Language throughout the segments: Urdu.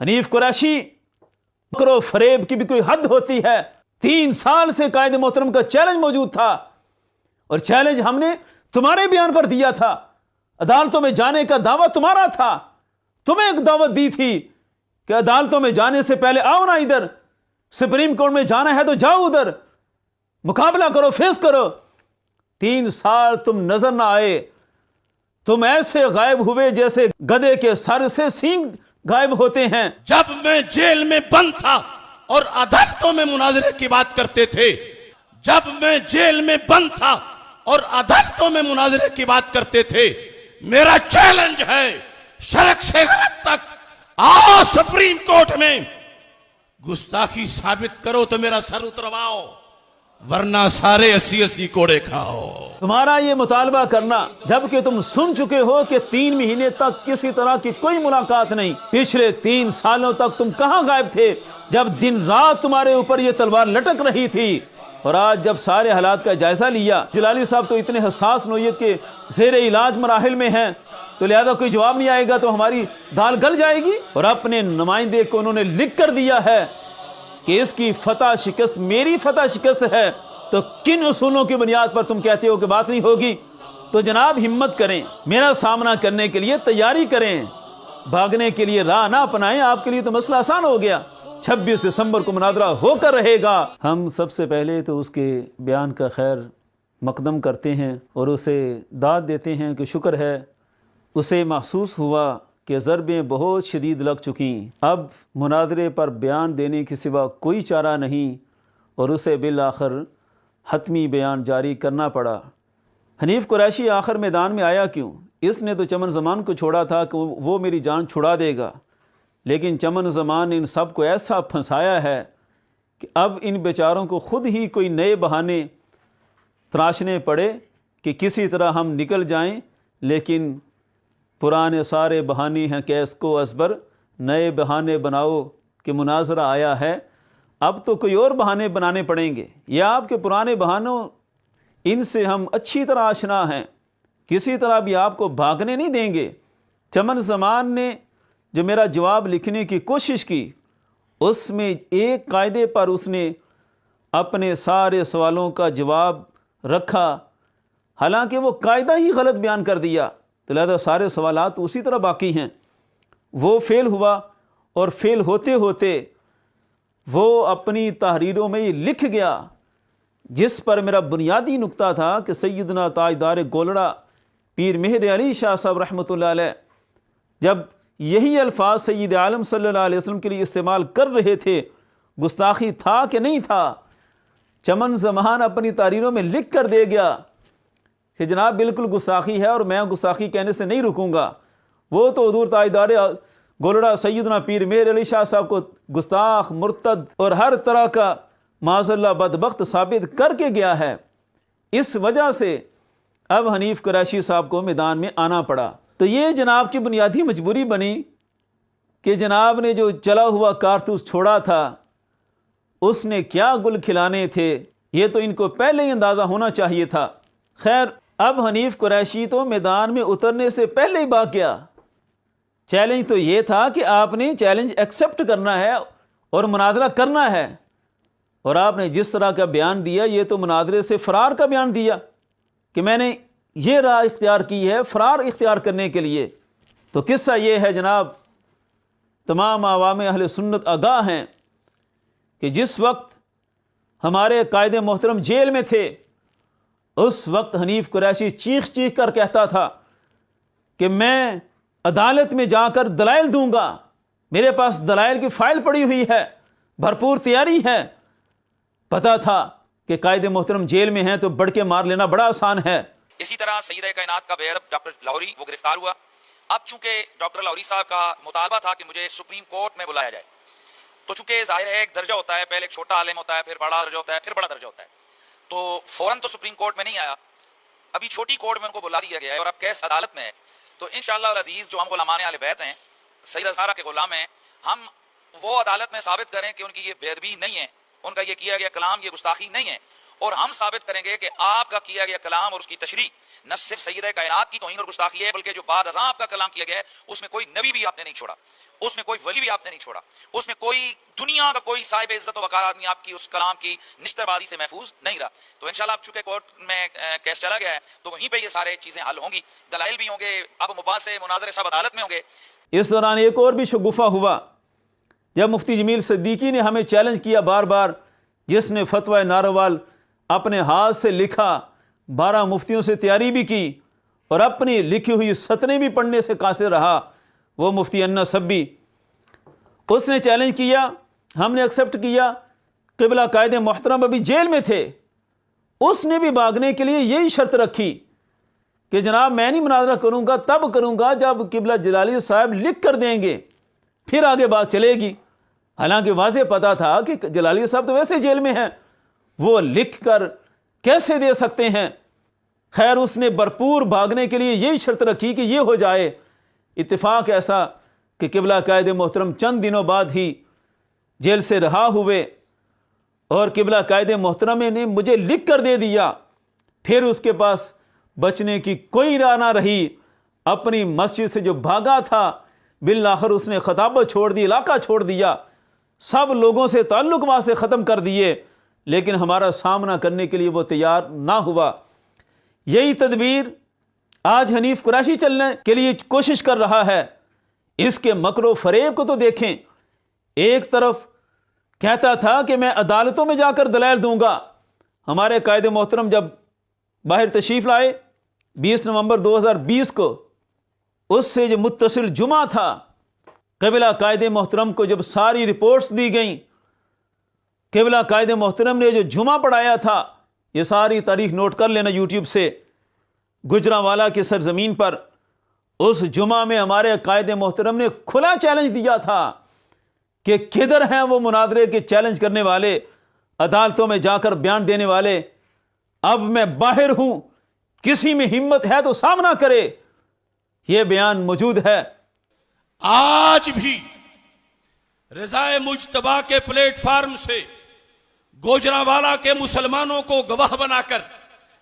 حنیف قریشی کرو فریب کی بھی کوئی حد ہوتی ہے. 3 سال سے قائد محترم کا چیلنج موجود تھا اور چیلنج ہم نے تمہارے بیان پر دیا تھا. عدالتوں میں جانے کا دعویٰ تمہارا تھا. تمہیں ایک دعوت دی تھی کہ عدالتوں میں جانے سے پہلے آؤ نا ادھر, سپریم کورٹ میں جانا ہے تو جاؤ ادھر, مقابلہ کرو, فیس کرو. 3 سال تم نظر نہ آئے. تم ایسے غائب ہوئے جیسے گدھے کے سر سے سینگ غائب ہوتے ہیں. جب میں جیل میں بند تھا اور عدالتوں میں مناظرے کی بات کرتے تھے, جب میں جیل میں بند تھا اور عدالتوں میں مناظرے کی بات کرتے تھے, میرا چیلنج ہے شرق سے غرب تک آؤ سپریم کورٹ میں, گستاخی ثابت کرو تو میرا سر اترواؤ, ورنہ سارے 80 کوڑے کھاؤ. تمہارا یہ مطالبہ کرنا جبکہ تم سن چکے ہو کہ 3 مہینے تک کسی طرح کی کوئی ملاقات نہیں. پچھلے 3 سالوں تک تم کہاں غائب تھے جب دن رات تمہارے اوپر یہ تلوار لٹک رہی تھی؟ اور آج جب سارے حالات کا جائزہ لیا, جلالی صاحب تو اتنے حساس نوعیت کے زیر علاج مراحل میں ہیں, تو لہذا کوئی جواب نہیں آئے گا تو ہماری دال گل جائے گی. اور اپنے نمائندے کو انہوں نے لکھ کر دیا ہے کہ اس کی فتح شکست میری فتح شکست ہے. تو کن اصولوں کی بنیاد پر تم کہتے ہو کہ بات نہیں ہوگی؟ تو جناب ہمت کریں, میرا سامنا کرنے کے لیے تیاری کریں, بھاگنے کے لیے راہ نہ اپنائیں. آپ کے لیے تو مسئلہ آسان ہو گیا. 26 دسمبر کو مناظرہ ہو کر رہے گا. ہم سب سے پہلے تو اس کے بیان کا خیر مقدم کرتے ہیں اور اسے داد دیتے ہیں کہ شکر ہے اسے محسوس ہوا کہ ضربیں بہت شدید لگ چکیں, اب مناظرے پر بیان دینے کے سوا کوئی چارہ نہیں, اور اسے بالآخر حتمی بیان جاری کرنا پڑا. حنیف قریشی آخر میدان میں آیا کیوں؟ اس نے تو چمن زمان کو چھوڑا تھا کہ وہ میری جان چھڑا دے گا, لیکن چمن زمان نے ان سب کو ایسا پھنسایا ہے کہ اب ان بیچاروں کو خود ہی کوئی نئے بہانے تراشنے پڑے کہ کسی طرح ہم نکل جائیں. لیکن پرانے سارے بہانے ہیں کیس کو ازبر, نئے بہانے بناؤ کہ مناظرہ آیا ہے. اب تو کوئی اور بہانے بنانے پڑیں گے. یہ آپ کے پرانے بہانوں, ان سے ہم اچھی طرح آشنا ہیں, کسی طرح بھی آپ کو بھاگنے نہیں دیں گے. چمن زمان نے جو میرا جواب لکھنے کی کوشش کی, اس میں ایک قاعدے پر اس نے اپنے سارے سوالوں کا جواب رکھا, حالانکہ وہ قاعدہ ہی غلط بیان کر دیا, تو لہذا سارے سوالات اسی طرح باقی ہیں. وہ فیل ہوا اور فیل ہوتے ہوتے وہ اپنی تحریروں میں یہ لکھ گیا جس پر میرا بنیادی نقطہ تھا کہ سیدنا تاجدار گولڑا پیر مہر علی شاہ صاحب رحمۃ اللہ علیہ جب یہی الفاظ سید عالم صلی اللہ علیہ وسلم کے لیے استعمال کر رہے تھے, گستاخی تھا کہ نہیں تھا؟ چمن زمان اپنی تحریروں میں لکھ کر دے گیا کہ جناب بالکل گستاخی ہے اور میں گستاخی کہنے سے نہیں رکوں گا. وہ تو حضور تاجدار گولڑا سیدنا پیر مہر علی شاہ صاحب کو گستاخ, مرتد اور ہر طرح کا معاذ اللہ بدبخت ثابت کر کے گیا ہے. اس وجہ سے اب حنیف قریشی صاحب کو میدان میں آنا پڑا. تو یہ جناب کی بنیادی مجبوری بنی کہ جناب نے جو چلا ہوا کارتوس چھوڑا تھا اس نے کیا گل کھلانے تھے, یہ تو ان کو پہلے ہی اندازہ ہونا چاہیے تھا. خیر, اب حنیف قریشی تو میدان میں اترنے سے پہلے ہی بھاگ گیا. چیلنج تو یہ تھا کہ آپ نے چیلنج ایکسیپٹ کرنا ہے اور مناظرہ کرنا ہے, اور آپ نے جس طرح کا بیان دیا یہ تو مناظرے سے فرار کا بیان دیا کہ میں نے یہ راہ اختیار کی ہے فرار اختیار کرنے کے لیے. تو قصہ یہ ہے جناب, تمام عوام اہل سنت آگاہ ہیں کہ جس وقت ہمارے قائد محترم جیل میں تھے اس وقت حنیف قریشی چیخ چیخ کر کہتا تھا کہ میں عدالت میں جا کر دلائل دوں گا, میرے پاس دلائل کی فائل پڑی ہوئی ہے, بھرپور تیاری ہے. پتا تھا کہ قائد محترم جیل میں ہیں تو بڑھ کے مار لینا بڑا آسان ہے. اسی طرح سید کائنات کا بیرب ڈاکٹر لاہوری وہ گرفتار ہوا. اب چونکہ ڈاکٹر لاہوری صاحب کا مطالبہ تھا کہ مجھے سپریم کورٹ میں بلایا جائے, تو چونکہ ظاہر ہے ایک درجہ ہوتا ہے, پہلے ایک چھوٹا عالم ہوتا ہے, پھر بڑا درجہ ہوتا ہے, پھر بڑا درجہ ہوتا ہے, تو فوراً تو سپریم کورٹ میں نہیں آیا, ابھی چھوٹی کورٹ میں ان کو بلا دیا گیا ہے اور اب کیس عدالت میں ہے. تو انشاءاللہ العزیز جو ہم غلامان اہل بیت ہیں, سیدہ زہرا کے غلام ہیں, ہم وہ عدالت میں ثابت کریں کہ ان کی یہ بے ادبی نہیں ہے, ان کا یہ کیا گیا کلام یہ گستاخی نہیں ہے, اور ہم ثابت کریں گے کہ آپ کا کیا گیا کلام اور اس کی تشریح نہ صرف سید کائنات کی توہین اور گستاخی ہے، بلکہ جو بعد ازاں آپ کا کلام کیا گیا ہے اس میں کوئی نبی بھی آپ نے نہیں چھوڑا، اس میں کوئی ولی بھی آپ نے نہیں چھوڑا، اس میں کوئی دنیا کا کوئی صاحب عزت و وقار آدمی آپ کی اس کلام کی نشتر بازی سے محفوظ نہیں رہا۔ تو انشاءاللہ اب چونکہ کورٹ میں کیس چلا گیا ہے تو وہیں پہ یہ سارے چیزیں حل ہوں گی، دلائل بھی ہوں گے، اب مباحثے مناظرے سب عدالت میں ہوں گے۔ اس دوران ایک اور بھی شگوفہ ہوا جب مفتی جمیل صدیقی نے ہمیں چیلنج کیا بار بار، جس نے فتویٰ ناروال اپنے ہاتھ سے لکھا، 12 مفتیوں سے تیاری بھی کی اور اپنی لکھی ہوئی سطریں بھی پڑھنے سے قاصر رہا، وہ مفتی انا سبی۔ اس نے چیلنج کیا، ہم نے ایکسیپٹ کیا، قبلہ قائد محترم ابھی جیل میں تھے، اس نے بھی بھاگنے کے لیے یہی شرط رکھی کہ جناب میں نہیں مناظرہ کروں گا، تب کروں گا جب قبلہ جلالی صاحب لکھ کر دیں گے، پھر آگے بات چلے گی۔ حالانکہ واضح پتا تھا کہ جلالی صاحب تو ویسے جیل میں ہیں، وہ لکھ کر کیسے دے سکتے ہیں۔ خیر اس نے بھرپور بھاگنے کے لیے یہی شرط رکھی کہ یہ ہو جائے۔ اتفاق ایسا کہ قبلہ قائد محترم چند دنوں بعد ہی جیل سے رہا ہوئے اور قبلہ قائد محترم نے مجھے لکھ کر دے دیا، پھر اس کے پاس بچنے کی کوئی راہ نہ رہی، اپنی مسجد سے جو بھاگا تھا بالآخر اس نے خطابت چھوڑ دی، علاقہ چھوڑ دیا، سب لوگوں سے تعلق وہاں سے ختم کر دیے، لیکن ہمارا سامنا کرنے کے لیے وہ تیار نہ ہوا۔ یہی تدبیر آج حنیف قریشی چلنے کے لیے کوشش کر رہا ہے۔ اس کے مکر و فریب کو تو دیکھیں، ایک طرف کہتا تھا کہ میں عدالتوں میں جا کر دلائل دوں گا۔ ہمارے قائد محترم جب باہر تشریف لائے 20 نومبر 2020 کو، اس سے جو متصل جمعہ تھا، قبلہ قائد محترم کو جب ساری رپورٹس دی گئیں، قبلہ قائد محترم نے جو جمعہ پڑھایا تھا، یہ ساری تاریخ نوٹ کر لینا یوٹیوب سے، گجرانوالہ کی سرزمین پر، اس جمعہ میں ہمارے قائد محترم نے کھلا چیلنج دیا تھا کہ کدھر ہیں وہ مناظرے کے چیلنج کرنے والے، عدالتوں میں جا کر بیان دینے والے، اب میں باہر ہوں، کسی میں ہمت ہے تو سامنا کرے۔ یہ بیان موجود ہے۔ آج بھی رضائے مجتبیٰ کے پلیٹ فارم سے گوجرانوالہ کے مسلمانوں کو گواہ بنا کر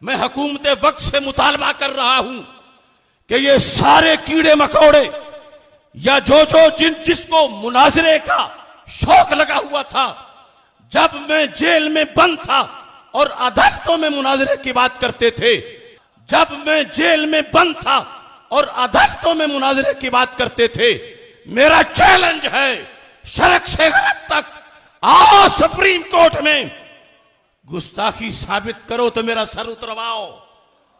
میں حکومت وقت سے مطالبہ کر رہا ہوں کہ یہ سارے کیڑے مکوڑے یا جس کو مناظرے کا شوق لگا ہوا تھا، جب میں جیل میں بند تھا اور عدالتوں میں مناظرے کی بات کرتے تھے، جب میں جیل میں بند تھا اور عدالتوں میں مناظرے کی بات کرتے تھے، میرا چیلنج ہے شرق سے غرب تک آؤ سپریم کورٹ میں، گستاخی ثابت کرو تو میرا سر اترواؤ،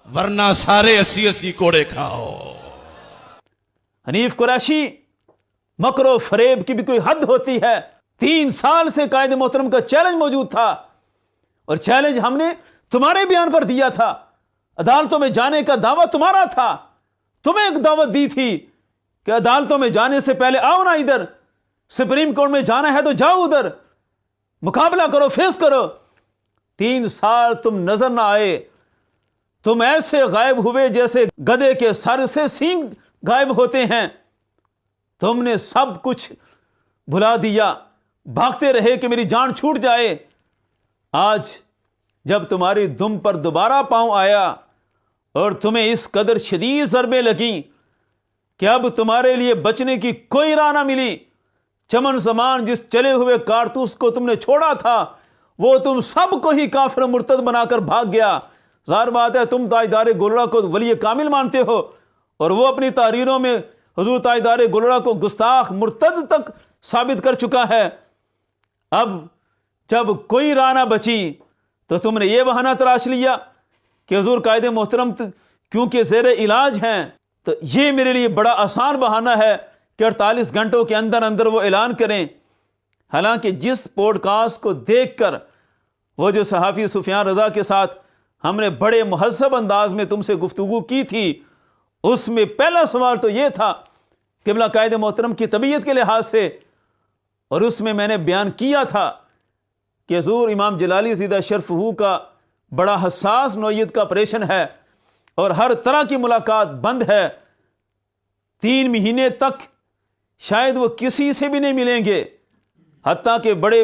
ورنہ سارے 80 کوڑے کھاؤ۔ حنیف قریشی، مکر و فریب کی بھی کوئی حد ہوتی ہے۔ 3 سال سے قائد محترم کا چیلنج موجود تھا، اور چیلنج ہم نے تمہارے بیان پر دیا تھا، عدالتوں میں جانے کا دعویٰ تمہارا تھا، تمہیں ایک دعوت دی تھی کہ عدالتوں میں جانے سے پہلے آؤ نا ادھر، سپریم کورٹ میں جانا ہے تو جاؤ ادھر، مقابلہ کرو، فیس کرو۔ 3 سال تم نظر نہ آئے، تم ایسے غائب ہوئے جیسے گدھے کے سر سے سینگ غائب ہوتے ہیں۔ تم نے سب کچھ بھلا دیا، بھاگتے رہے کہ میری جان چھوٹ جائے۔ آج جب تمہاری دم پر دوبارہ پاؤں آیا اور تمہیں اس قدر شدید ضربیں لگیں کہ اب تمہارے لیے بچنے کی کوئی راہ نہ ملی، چمن زمان جس چلے ہوئے کارتوس کو تم نے چھوڑا تھا، وہ تم سب کو ہی کافر و مرتد بنا کر بھاگ گیا۔ ظاہر بات ہے تم تاجدار گلڑا کو ولی کامل مانتے ہو، اور وہ اپنی تحریروں میں حضور تاجدار گلڑا کو گستاخ مرتد تک ثابت کر چکا ہے۔ اب جب کوئی راہ نہ بچی تو تم نے یہ بہانہ تراش لیا کہ حضور قائد محترم کیونکہ زیر علاج ہیں، تو یہ میرے لیے بڑا آسان بہانہ ہے کہ 48 گھنٹوں کے اندر اندر وہ اعلان کریں۔ حالانکہ جس پوڈ کاسٹ کو دیکھ کر وہ جو صحافی سفیان رضا کے ساتھ ہم نے بڑے مہذب انداز میں تم سے گفتگو کی تھی، اس میں پہلا سوال تو یہ تھا قبلہ قائد محترم کی طبیعت کے لحاظ سے، اور اس میں میں نے بیان کیا تھا کہ حضور امام جلالی زیدہ شرفہ کا بڑا حساس نوعیت کا آپریشن ہے اور ہر طرح کی ملاقات بند ہے، 3 مہینے تک شاید وہ کسی سے بھی نہیں ملیں گے، حتیٰ کہ بڑے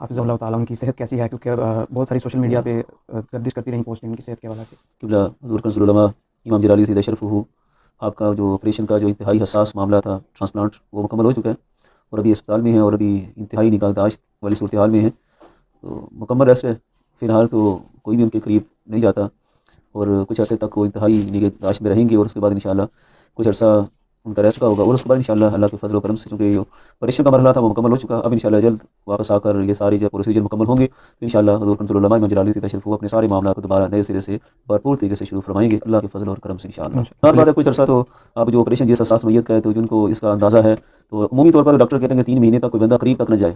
حافظ اللہ تعالیٰ ان کی صحت کیسی ہے؟ کیونکہ بہت ساری سوشل میڈیا پہ گردش کرتی رہی پوسٹیں ان کی صحت کے حوالے سے۔ قبلہ حضور کنز العلماء امام جلالی سید اشرف ہو، آپ کا جو آپریشن کا جو انتہائی حساس معاملہ تھا ٹرانسپلانٹ، وہ مکمل ہو چکا ہے اور ابھی اسپتال میں ہیں اور ابھی انتہائی نگہداشت والی صورتحال میں ہیں، تو مکمل ریسٹ ہے فی الحال، تو کوئی بھی ان کے قریب نہیں جاتا اور کچھ عرصے تک وہ انتہائی نگہداشت میں رہیں گے اور اس کے بعد انشاءاللہ کچھ عرصہ ان کا ریسٹ کا ہوگا اور اس کے بعد انشاءاللہ اللہ کے فضل و کرم سے، چونکہ یہ آپریشن کا مرحلہ تھا وہ مکمل ہو چکا، اب انشاءاللہ جلد واپس آ کر یہ سارے جو پروسیجر مکمل ہوں گے تو انشاءاللہ حضور کنز العلماء امام جلالی سید اشرف اپنے سارے معاملات کو دوبارہ نئے سرے سے بھرپور طریقے سے شروع فرمائیں گے اللہ کے فضل اور کرم سے انشاءاللہ۔ اور بات ہے کچھ عرصہ تو اب جو آپریشن جیسا حساس نوعیت کا ہے تو جن کو اس کا اندازہ ہے تو عمومی طور پر ڈاکٹر کہتے ہیں کہ 3 مہینے تک کوئی بندہ قریب تک نہ جائے،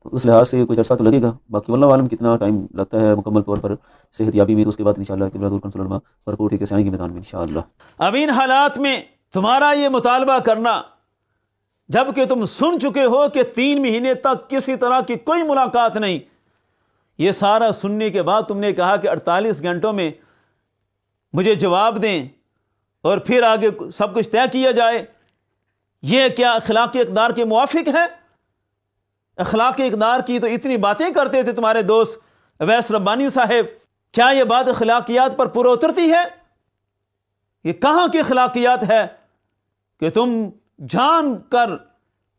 تو اس لحاظ سے کچھ عرصہ تو لگے گا، باقی واللہ عالم کتنا ٹائم لگتا ہے مکمل طور پر صحت یابی میں، تو اس کے بعد انشاءاللہ کہ حضور کنز العلماء بھرپور طریقے سے آئیں گے میدان میں انشاءاللہ۔ اب ان حالات میں تمہارا یہ مطالبہ کرنا، جب کہ تم سن چکے ہو کہ 3 مہینے تک کسی طرح کی کوئی ملاقات نہیں، یہ سارا سننے کے بعد تم نے کہا کہ 48 گھنٹوں میں مجھے جواب دیں اور پھر آگے سب کچھ طے کیا جائے، یہ کیا اخلاقی اقدار کے موافق ہے؟ اخلاقی اقدار کی تو اتنی باتیں کرتے تھے تمہارے دوست اویس ربانی صاحب، کیا یہ بات اخلاقیات پر پورا اترتی ہے؟ یہ کہاں کی اخلاقیات ہے کہ تم جان کر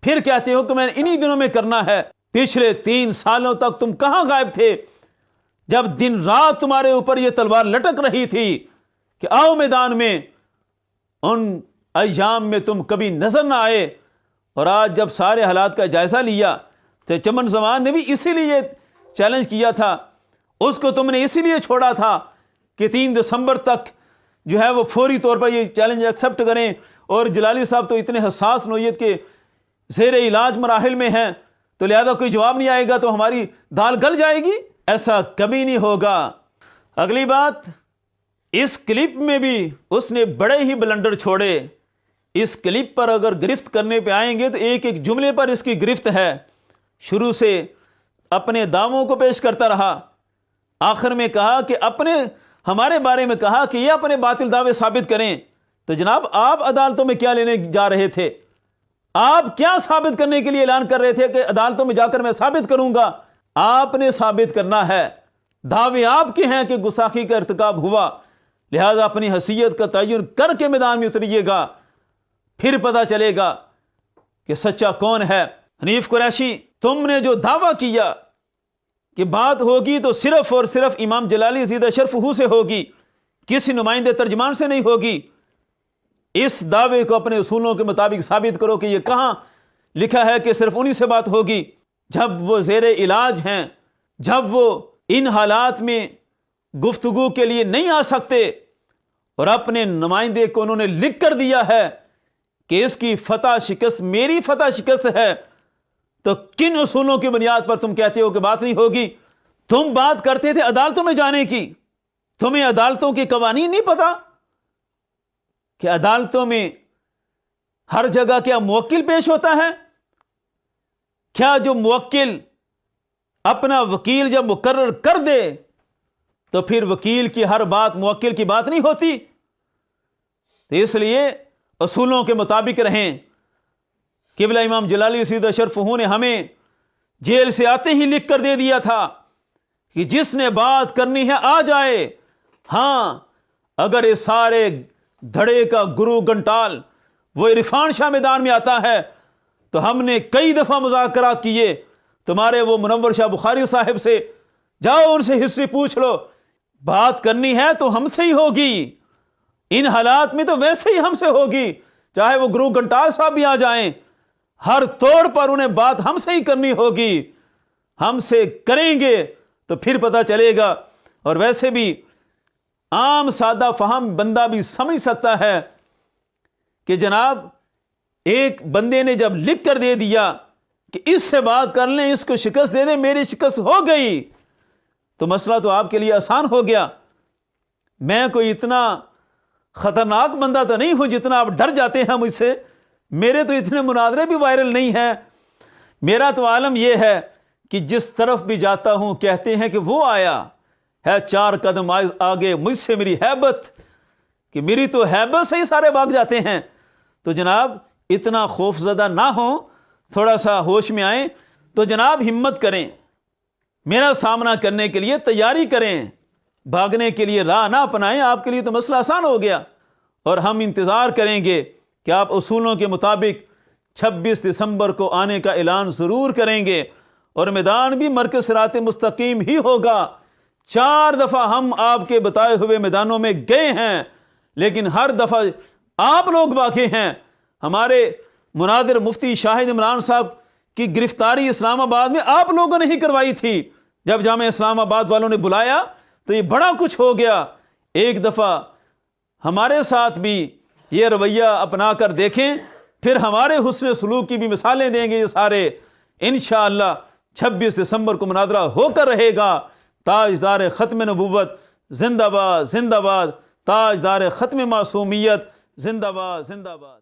پھر کہتے ہو کہ میں نے انہی دنوں میں کرنا ہے؟ پچھلے 3 سالوں تک تم کہاں غائب تھے جب دن رات تمہارے اوپر یہ تلوار لٹک رہی تھی کہ آؤ میدان میں؟ ان ایام میں تم کبھی نظر نہ آئے، اور آج جب سارے حالات کا جائزہ لیا تو چمن زمان نے بھی اسی لیے چیلنج کیا تھا، اس کو تم نے اسی لیے چھوڑا تھا کہ 3 دسمبر تک جو ہے وہ فوری طور پر یہ چیلنج ایکسیپٹ کریں، اور جلالی صاحب تو اتنے حساس نوعیت کے زیر علاج مراحل میں ہیں تو لہذا کوئی جواب نہیں آئے گا تو ہماری دال گل جائے گی، ایسا کبھی نہیں ہوگا۔ اگلی بات، اس کلپ میں بھی اس نے بڑے ہی بلنڈر چھوڑے، اس کلپ پر اگر گرفت کرنے پہ آئیں گے تو ایک ایک جملے پر اس کی گرفت ہے، شروع سے اپنے دعووں کو پیش کرتا رہا، آخر میں کہا کہ ہمارے بارے میں کہا کہ یہ اپنے باطل دعوے ثابت کریں، تو جناب آپ عدالتوں میں کیا لینے جا رہے تھے؟ آپ کیا ثابت کرنے کے لیے اعلان کر رہے تھے کہ عدالتوں میں جا کر میں ثابت کروں گا؟ آپ نے ثابت کرنا ہے، دعوے آپ کے ہیں کہ گستاخی کا ارتکاب ہوا، لہذا اپنی حیثیت کا تعین کر کے میدان میں اتریے گا، پھر پتہ چلے گا کہ سچا کون ہے۔ حنیف قریشی، تم نے جو دعویٰ کیا کہ بات ہوگی تو صرف اور صرف امام جلالی سید اشرف ہو سے ہوگی، کسی نمائندے ترجمان سے نہیں ہوگی، اس دعوے کو اپنے اصولوں کے مطابق ثابت کرو کہ یہ کہاں لکھا ہے کہ صرف انہی سے بات ہوگی جب وہ زیر علاج ہیں، جب وہ ان حالات میں گفتگو کے لیے نہیں آ سکتے، اور اپنے نمائندے کو انہوں نے لکھ کر دیا ہے کہ اس کی فتح شکست میری فتح شکست ہے، تو کن اصولوں کی بنیاد پر تم کہتے ہو کہ بات نہیں ہوگی؟ تم بات کرتے تھے عدالتوں میں جانے کی، تمہیں عدالتوں کے قوانین نہیں پتا کہ عدالتوں میں ہر جگہ کیا موکل پیش ہوتا ہے؟ کیا جو موکل اپنا وکیل جب مقرر کر دے تو پھر وکیل کی ہر بات موکل کی بات نہیں ہوتی؟ تو اس لیے اصولوں کے مطابق رہیں۔ قبلہ امام جلالی سید اشرف نے ہمیں جیل سے آتے ہی لکھ کر دے دیا تھا کہ جس نے بات کرنی ہے آ جائے، ہاں اگر یہ سارے دھڑے کا گرو گھنٹال وہ عرفان شاہ میدان میں آتا ہے تو ہم نے کئی دفعہ مذاکرات کیے، تمہارے وہ منور شاہ بخاری صاحب سے جاؤ، ان سے ہسٹری پوچھ لو، بات کرنی ہے تو ہم سے ہی ہوگی، ان حالات میں تو ویسے ہی ہم سے ہوگی، چاہے وہ گرو گھنٹال صاحب بھی آ جائیں، ہر طور پر انہیں بات ہم سے ہی کرنی ہوگی، ہم سے کریں گے تو پھر پتہ چلے گا۔ اور ویسے بھی عام سادہ فہم بندہ بھی سمجھ سکتا ہے کہ جناب ایک بندے نے جب لکھ کر دے دیا کہ اس سے بات کر لیں، اس کو شکست دے دیں، میری شکست ہو گئی، تو مسئلہ تو آپ کے لیے آسان ہو گیا۔ میں کوئی اتنا خطرناک بندہ تو نہیں ہوں جتنا آپ ڈر جاتے ہیں مجھ سے، میرے تو اتنے مناظرے بھی وائرل نہیں ہیں، میرا تو عالم یہ ہے کہ جس طرف بھی جاتا ہوں کہتے ہیں کہ وہ آیا ہے 4 قدم آگے مجھ سے، میری ہیبت کہ میری تو ہیبت سے ہی سارے بھاگ جاتے ہیں۔ تو جناب اتنا خوفزدہ نہ ہوں, تھوڑا سا ہوش میں آئیں. تو جناب ہمت کریں, میرا سامنا کرنے کے لیے تیاری کریں, بھاگنے کے لیے راہ نہ اپنائیں. آپ کے لیے تو مسئلہ آسان ہو گیا, اور ہم انتظار کریں گے کہ آپ اصولوں کے مطابق 26 دسمبر کو آنے کا اعلان ضرور کریں گے, اور میدان بھی مرکز صراط مستقیم ہی ہوگا. 4 دفعہ ہم آپ کے بتائے ہوئے میدانوں میں گئے ہیں, لیکن ہر دفعہ آپ لوگ باقی ہیں. ہمارے مناظر مفتی شاہد عمران صاحب کی گرفتاری اسلام آباد میں آپ لوگوں نے ہی کروائی تھی. جب جامعہ اسلام آباد والوں نے بلایا تو یہ بڑا کچھ ہو گیا. ایک دفعہ ہمارے ساتھ بھی یہ رویہ اپنا کر دیکھیں, پھر ہمارے حسن سلوک کی بھی مثالیں دیں گے یہ سارے. انشاءاللہ 26 دسمبر کو مناظرہ ہو کر رہے گا. تاجدار ختم نبوت زندہ باد زندہ باد, تاجدار ختم معصومیت زندہ باد زندہ باد.